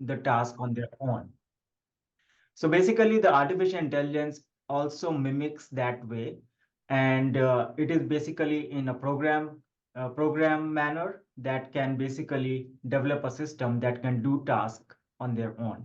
the task on their own. So basically, the artificial intelligence also mimics that way, and it is basically in a program manner that can basically develop a system that can do tasks on their own.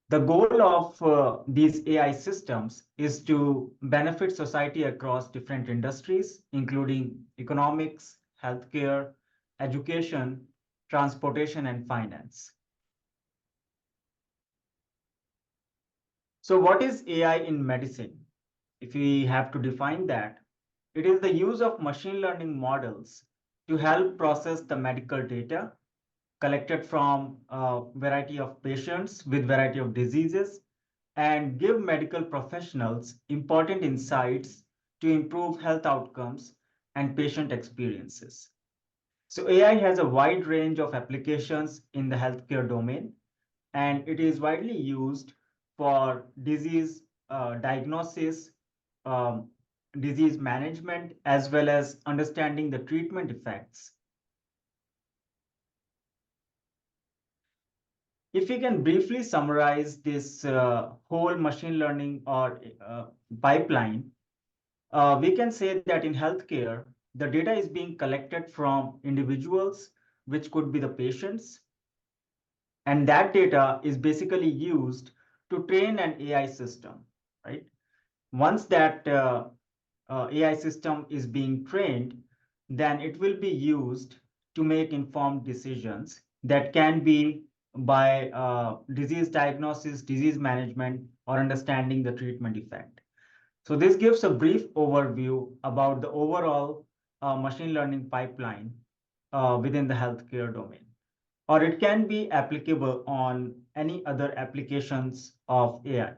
The goal of these AI systems is to benefit society across different industries, including economics, healthcare, education, transportation, and finance. So what is AI in medicine? If we have to define that, it is the use of machine learning models to help process the medical data collected from a variety of patients with variety of diseases and give medical professionals important insights to improve health outcomes and patient experiences. So AI has a wide range of applications in the healthcare domain, and it is widely used for disease diagnosis, um, disease management, as well as understanding the treatment effects. If we can briefly summarize this whole machine learning or pipeline, we can say that in healthcare, the data is being collected from individuals, which could be the patients, and that data is basically used to train an AI system, right? Once that AI system is being trained, then it will be used to make informed decisions that can be by disease diagnosis, disease management, or understanding the treatment effect. So this gives a brief overview about the overall machine learning pipeline within the healthcare domain, or it can be applicable on any other applications of AI.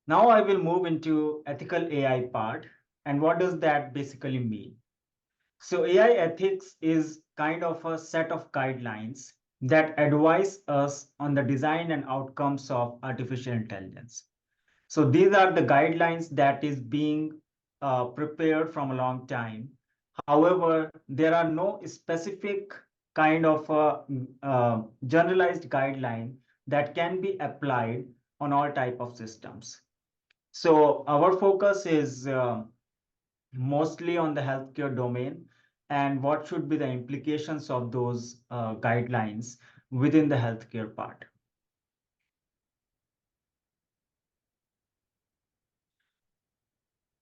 Now I will move into ethical AI part. And what does that basically mean? So AI ethics is kind of a set of guidelines that advise us on the design and outcomes of artificial intelligence. So these are the guidelines that is being prepared from a long time. However, there are no specific kind of generalized guideline that can be applied on all type of systems. So our focus is mostly on the healthcare domain and what should be the implications of those guidelines within the healthcare part.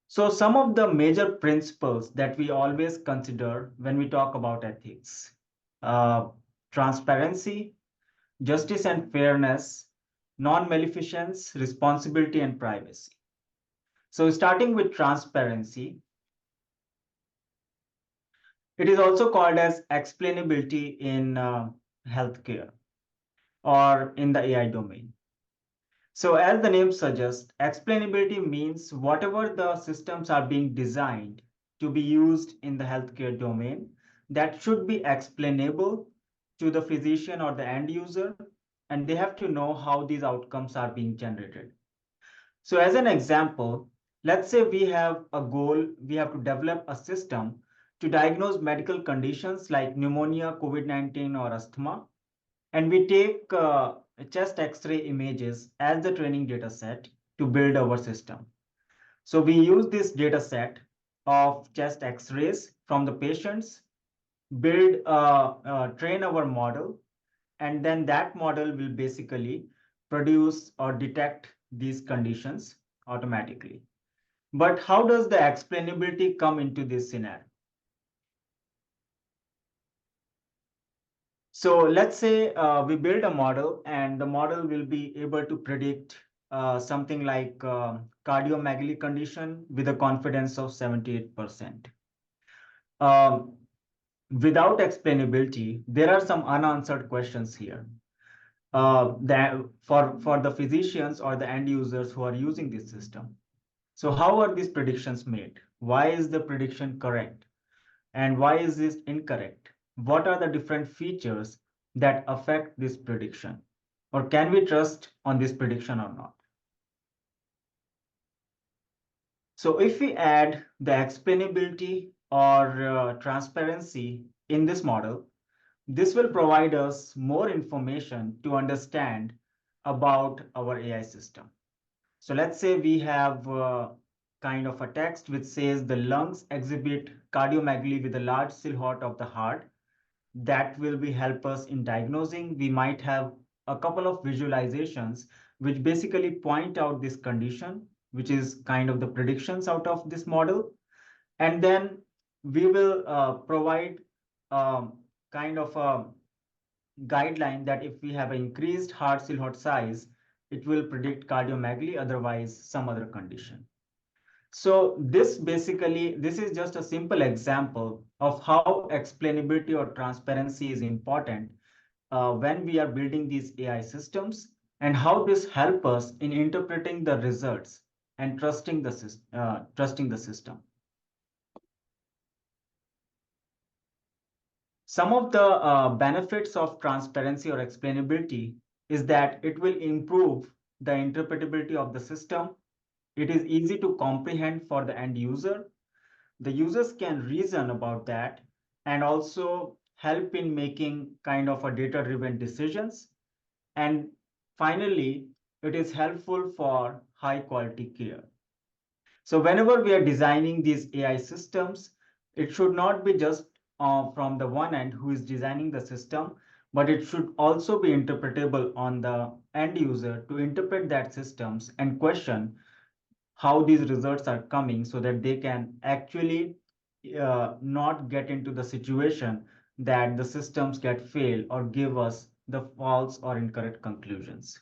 So some of the major principles that we always consider when we talk about ethics: transparency, justice and fairness, non-maleficence, responsibility, and privacy. So starting with transparency, it is also called as explainability in healthcare or in the AI domain. So as the name suggests, explainability means whatever the systems are being designed to be used in the healthcare domain, that should be explainable to the physician or the end user, and they have to know how these outcomes are being generated. So as an example, let's say we have a goal, we have to develop a system to diagnose medical conditions like pneumonia, COVID-19, or asthma. And we take chest X-ray images as the training data set to build our system. So we use this data set of chest X-rays from the patients, train our model, and then that model will basically produce or detect these conditions automatically. But how does the explainability come into this scenario? So let's say we build a model and the model will be able to predict something like cardiomegaly condition with a confidence of 78%. Without explainability, there are some unanswered questions here that for the physicians or the end users who are using this system. So how are these predictions made? Why is the prediction correct? And why is this incorrect? What are the different features that affect this prediction? Or can we trust on this prediction or not? So if we add the explainability or transparency in this model, this will provide us more information to understand about our AI system. So let's say we have kind of a text which says the lungs exhibit cardiomegaly with a large silhouette of the heart. That will be help us in diagnosing. We might have a couple of visualizations which basically point out this condition, which is kind of the predictions out of this model. And then we will provide kind of a guideline that if we have an increased heart silhouette size, it will predict cardiomegaly, otherwise some other condition. So this is just a simple example of how explainability or transparency is important when we are building these AI systems, and how this help us in interpreting the results and trusting the system. Some of the benefits of transparency or explainability is that it will improve the interpretability of the system. It is easy to comprehend for the end user. The users can reason about that and also help in making kind of a data-driven decisions. And finally, it is helpful for high quality care. So whenever we are designing these AI systems, it should not be just from the one end who is designing the system, but it should also be interpretable on the end user to interpret that systems and question how these results are coming, so that they can actually not get into the situation that the systems get failed or give us the false or incorrect conclusions.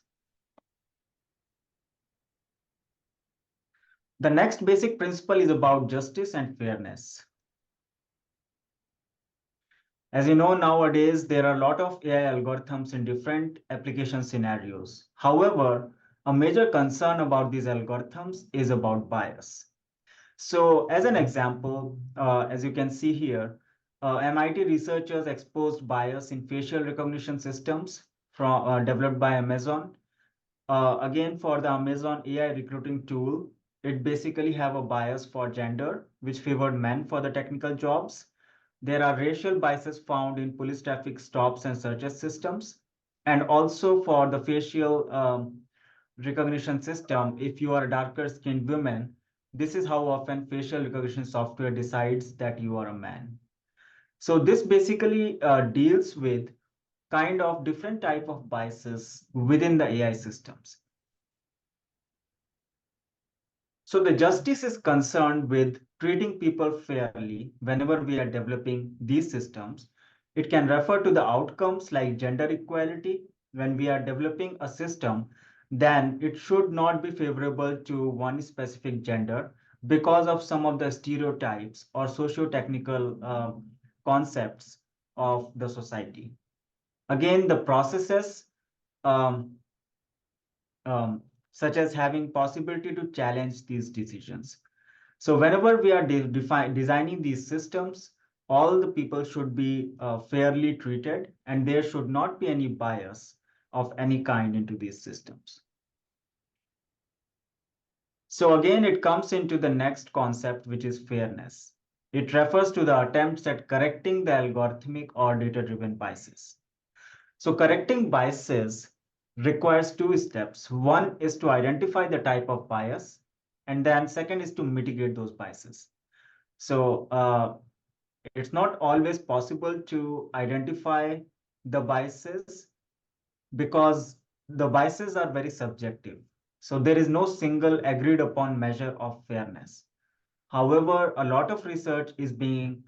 The next basic principle is about justice and fairness. As you know, nowadays, there are a lot of AI algorithms in different application scenarios. However, a major concern about these algorithms is about bias. So as an example, as you can see here, MIT researchers exposed bias in facial recognition systems developed by Amazon. Again, for the Amazon AI recruiting tool, it basically have a bias for gender, which favored men for the technical jobs. There are racial biases found in police traffic stops and searches systems. And also for the facial recognition system, if you are a darker skinned woman, this is how often facial recognition software decides that you are a man. So this basically deals with kind of different type of biases within the AI systems. So the justice is concerned with treating people fairly whenever we are developing these systems. It can refer to the outcomes like gender equality. When we are developing a system, then it should not be favorable to one specific gender because of some of the stereotypes or socio-technical concepts of the society. Again, the processes um, um, such as having possibility to challenge these decisions. So whenever we are designing these systems, all the people should be fairly treated, and there should not be any bias of any kind into these systems. So again, it comes into the next concept, which is fairness. It refers to the attempts at correcting the algorithmic or data-driven biases. So correcting biases requires two steps. One is to identify the type of bias, and then second is to mitigate those biases. So it's not always possible to identify the biases because the biases are very subjective. So there is no single agreed upon measure of fairness. However, a lot of research is being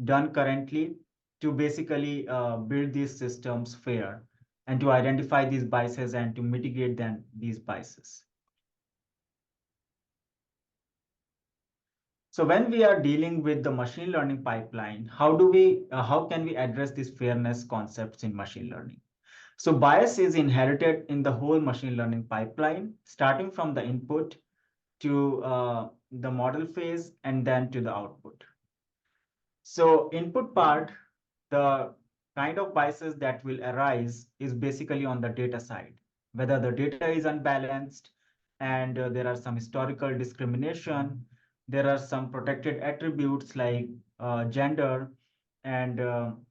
done currently to basically build these systems fair and to identify these biases and to mitigate these biases. So when we are dealing with the machine learning pipeline, how can we address these fairness concepts in machine learning? So bias is inherited in the whole machine learning pipeline, starting from the input to the model phase and then to the output. So input part, the kind of biases that will arise is basically on the data side, whether the data is unbalanced and there are some historical discrimination, there are some protected attributes like gender, and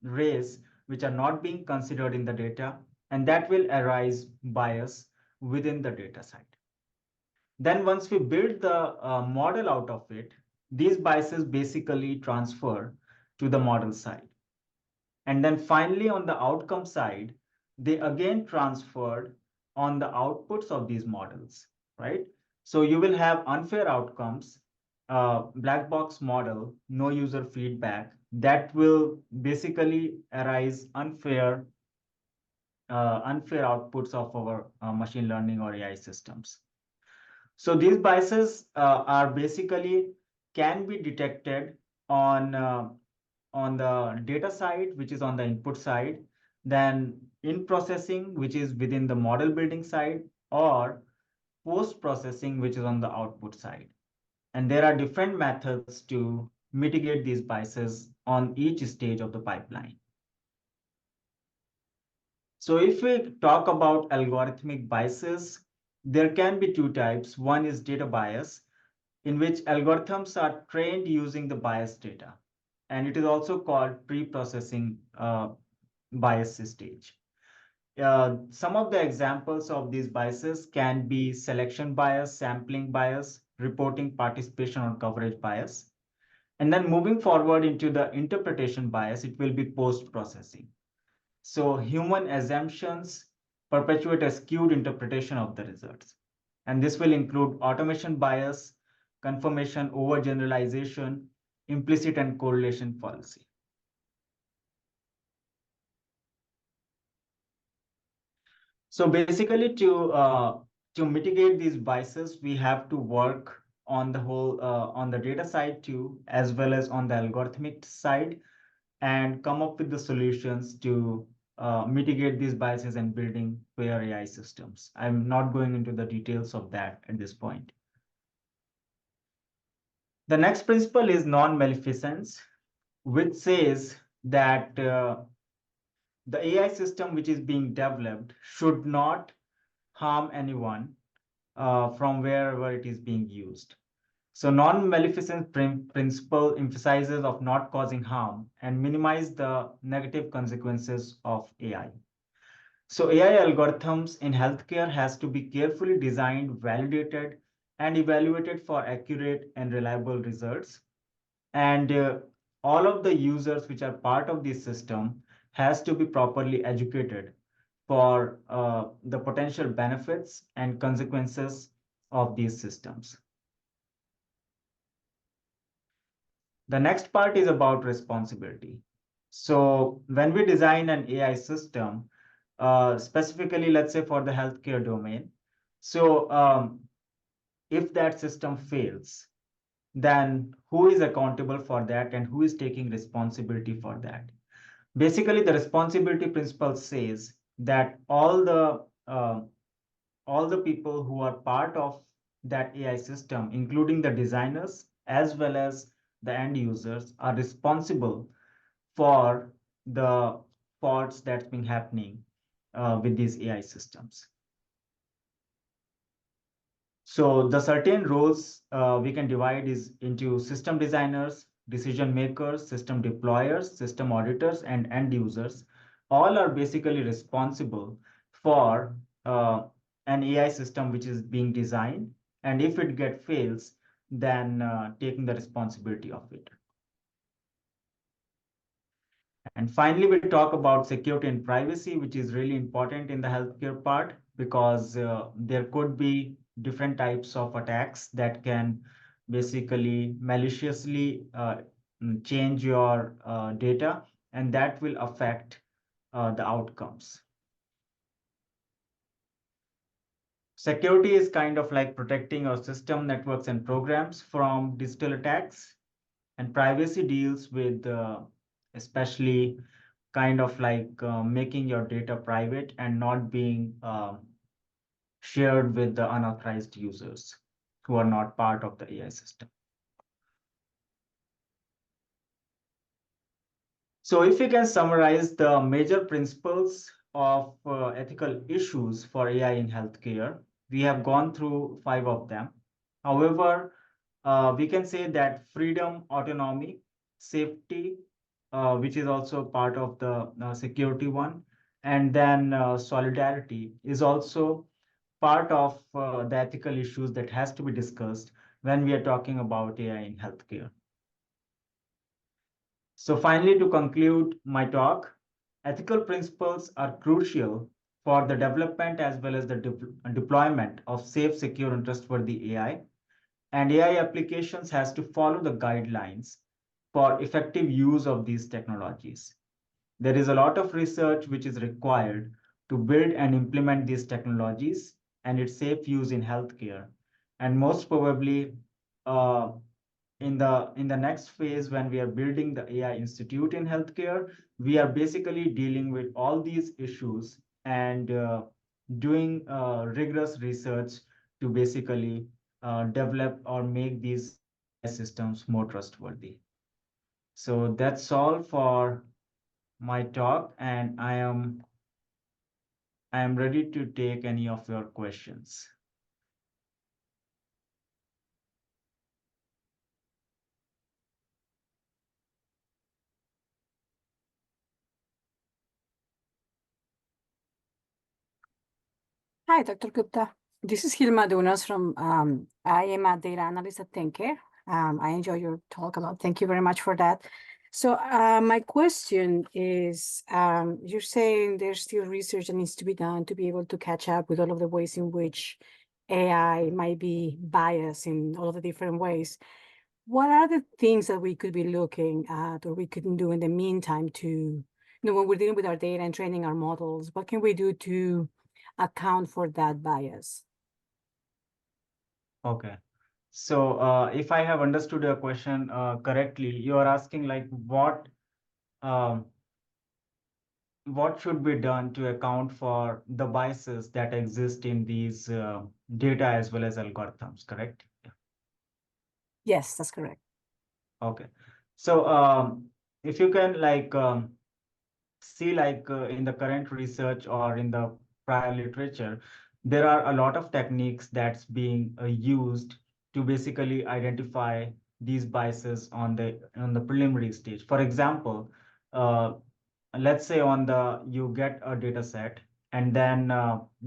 race, which are not being considered in the data, and that will arise bias within the data set. Then once we build the model out of it, these biases basically transfer to the model side. And then finally, on the outcome side, they again transferred on the outputs of these models, right? So you will have unfair outcomes, black box model, no user feedback, that will basically arise unfair outputs of our machine learning or AI systems. So these biases are basically can be detected on on the data side, which is on the input side, then in processing, which is within the model building side, or post processing, which is on the output side. And there are different methods to mitigate these biases on each stage of the pipeline. So if we talk about algorithmic biases, there can be two types. One is data bias, in which algorithms are trained using the bias data. And it is also called pre-processing bias stage. Some of the examples of these biases can be selection bias, sampling bias, reporting participation or coverage bias. And then moving forward into the interpretation bias, it will be post-processing. So human assumptions perpetuate a skewed interpretation of the results. And this will include automation bias, confirmation overgeneralization, implicit and correlation fallacy. So basically, to mitigate these biases, we have to work on the whole on the data side too, as well as on the algorithmic side, and come up with the solutions to mitigate these biases and building fair AI systems. I'm not going into the details of that at this point. The next principle is non-maleficence, which says that the AI system which is being developed should not harm anyone from wherever it is being used. So non-maleficence principle emphasizes of not causing harm and minimize the negative consequences of AI. So AI algorithms in healthcare has to be carefully designed, validated, and evaluated for accurate and reliable results. And all of the users which are part of this system has to be properly educated for the potential benefits and consequences of these systems. The next part is about responsibility. So when we design an AI system, specifically, let's say for the healthcare domain, so if that system fails, then who is accountable for that and who is taking responsibility for that? Basically, the responsibility principle says that all the people who are part of that AI system, including the designers as well as the end users, are responsible for the faults that's been happening with these AI systems. So the certain roles we can divide is into system designers, decision makers, system deployers, system auditors, and end users. All are basically responsible for an AI system which is being designed. And if it fails, then taking the responsibility of it. And finally, we talk about security and privacy, which is really important in the healthcare part because there could be different types of attacks that can basically maliciously change your data, and that will affect the outcomes. Security is kind of like protecting our system, networks, and programs from digital attacks, and privacy deals with especially kind of like making your data private and not being shared with the unauthorized users who are not part of the AI system. So if we can summarize the major principles of ethical issues for AI in healthcare, we have gone through 5 of them. However, we can say that freedom, autonomy, safety, which is also part of the security one, and then solidarity is also part of the ethical issues that has to be discussed when we are talking about AI in healthcare. So finally, to conclude my talk, ethical principles are crucial for the development as well as the deployment of safe, secure, and trustworthy AI. And AI applications has to follow the guidelines for effective use of these technologies. There is a lot of research which is required to build and implement these technologies and its safe use in healthcare. And most probably, uh, in the next phase, when we are building the AI Institute in healthcare, we are basically dealing with all these issues and doing rigorous research to basically develop or make these AI systems more trustworthy. So that's all for my talk, and I am ready to take any of your questions. Hi, Dr. Gupta. This is Hilma Dunas from, I am a data analyst at ThinkCare. I enjoy your talk a lot. Thank you very much for that. So my question is, you're saying there's still research that needs to be done to be able to catch up with all of the ways in which AI might be biased in all of the different ways. What are the things that we could be looking at or we could do in the meantime to, when we're dealing with our data and training our models, what can we do to account for that bias? Okay. So if I have understood your question correctly, you are asking like um, what should be done to account for the biases that exist in these data as well as algorithms, correct? Yes, that's correct. Okay. So if you can see in the current research or in the prior literature, there are a lot of techniques that's being used to basically identify these biases on the preliminary stage. For example, uh, let's say you get a data set, and then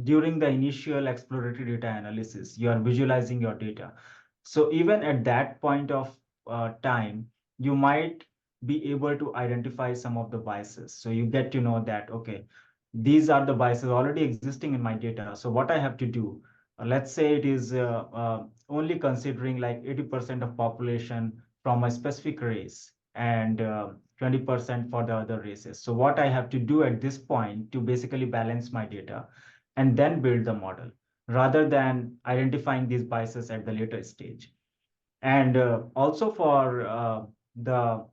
during the initial exploratory data analysis, you are visualizing your data. So even at that point of time, you might be able to identify some of the biases. So you get to know that, okay, these are the biases already existing in my data. So what I have to do, let's say it is only considering like 80% of population from a specific race and 20% for the other races. So what I have to do at this point to basically balance my data and then build the model rather than identifying these biases at the later stage. And also for the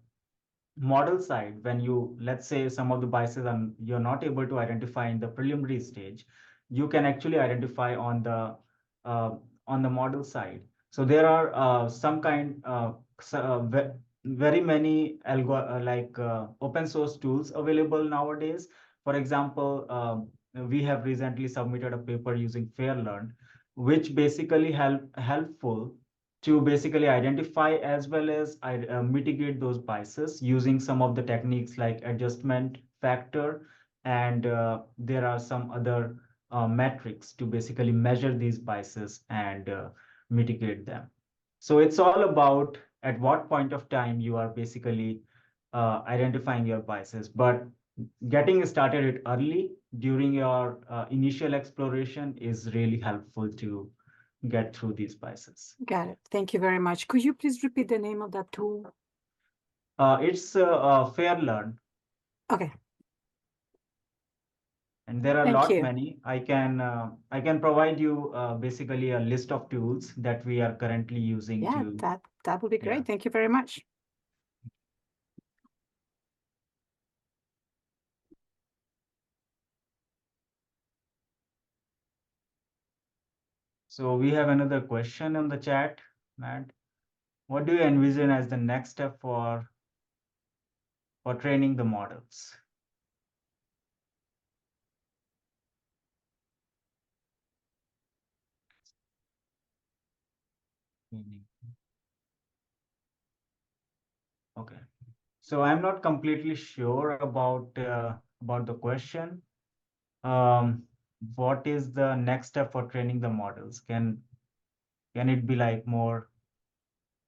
model side, when let's say some of the biases and you're not able to identify in the preliminary stage, you can actually identify uh, on the model side. So there are some kind very many open source tools available nowadays. For example, we have recently submitted a paper using FairLearn, which basically helpful to basically identify as well as mitigate those biases using some of the techniques like adjustment factor, and there are some other metrics to basically measure these biases and mitigate them. So it's all about at what point of time you are basically identifying your biases, but getting started it early during your initial exploration is really helpful to get through these biases. Got it. Thank you very much. Could you please repeat the name of that tool? It's FairLearn, Okay, and there are a thank lot you. many. I can provide you basically a list of tools that we are currently using Yeah, to. that would be Yeah. great. Thank you very much. So we have another question on the chat, Matt. What do you envision as the next step for training the models? Meaning. Okay. So I'm not completely sure about the question. Um, what is the next step for training the models? Can it be like more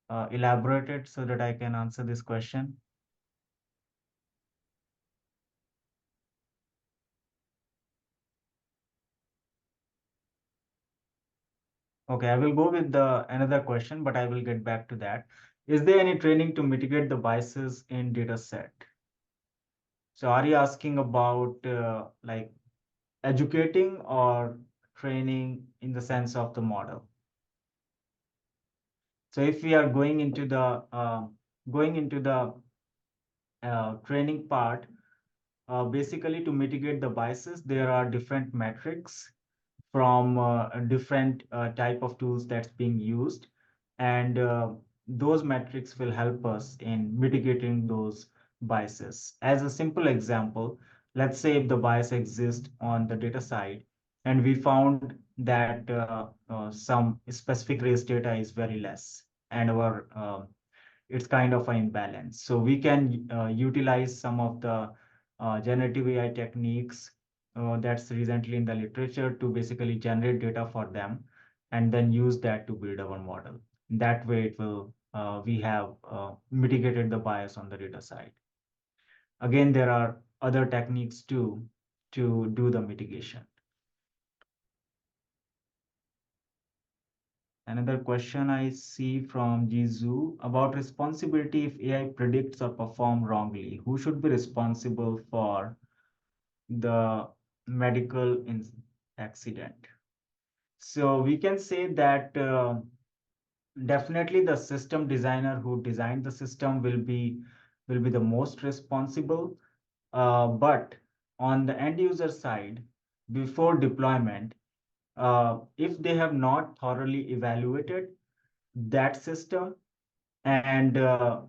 elaborated so that I can answer this question? Okay, I will go with the another question, but I will get back to that. Is there any training to mitigate the biases in data set? So are you asking about like educating or training in the sense of the model? So if we are going into the training part, basically to mitigate the biases, there are different metrics from a different type of tools that's being used, and those metrics will help us in mitigating those biases. As a simple example, let's say if the bias exists on the data side, and we found that some specific race data is very less, and our it's kind of an imbalance. So we can utilize some of the generative AI techniques that's recently in the literature to basically generate data for them and then use that to build our model. That way it will, we have mitigated the bias on the data side. Again, there are other techniques too to do the mitigation. Another question I see from Jizu about responsibility if AI predicts or perform wrongly. Who should be responsible for the medical accident? So we can say that definitely the system designer who designed the system will be the most responsible. But on the end user side, before deployment, if they have not thoroughly evaluated that system and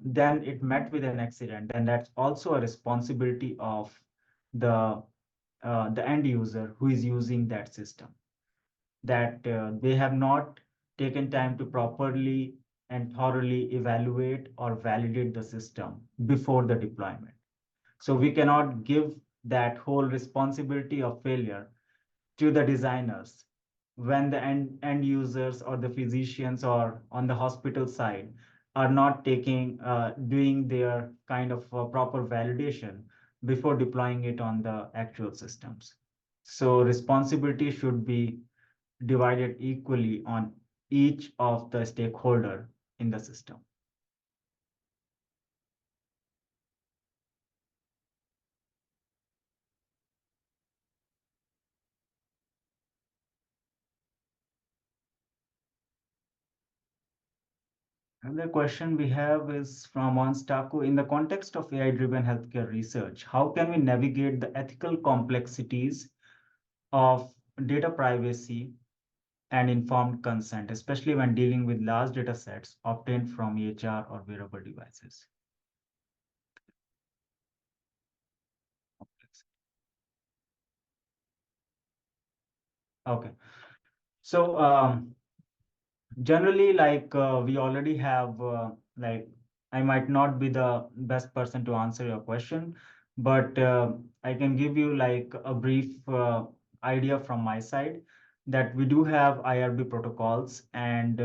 then it met with an accident, then that's also a responsibility of the end user who is using that system, that they have not taken time to properly and thoroughly evaluate or validate the system before the deployment. So we cannot give that whole responsibility of failure to the designers when the end users or the physicians or on the hospital side are not doing their kind of proper validation before deploying it on the actual systems. So responsibility should be divided equally on each of the stakeholder in the system. Another question we have is from Onstaku. In the context of AI-driven healthcare research, how can we navigate the ethical complexities of data privacy and informed consent, especially when dealing with large data sets obtained from EHR or wearable devices? Okay. So generally, like we already have, like I might not be the best person to answer your question, but I can give you like a brief idea from my side that we do have IRB protocols, and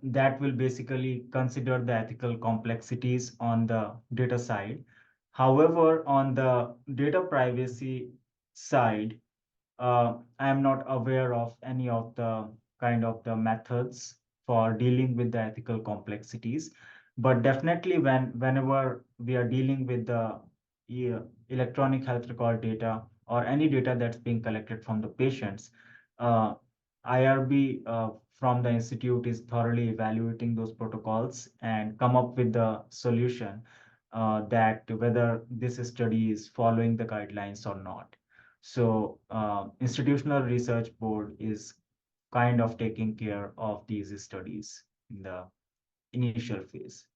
that will basically consider the ethical complexities on the data side. However, on the data privacy side, I am not aware of any of the kind of the methods for dealing with the ethical complexities. But definitely whenever we are dealing with the electronic health record data or any data that's being collected from the patients, uh, IRB from the institute is thoroughly evaluating those protocols and come up with the solution that whether this study is following the guidelines or not. So institutional research board is kind of taking care of these studies in the initial phase.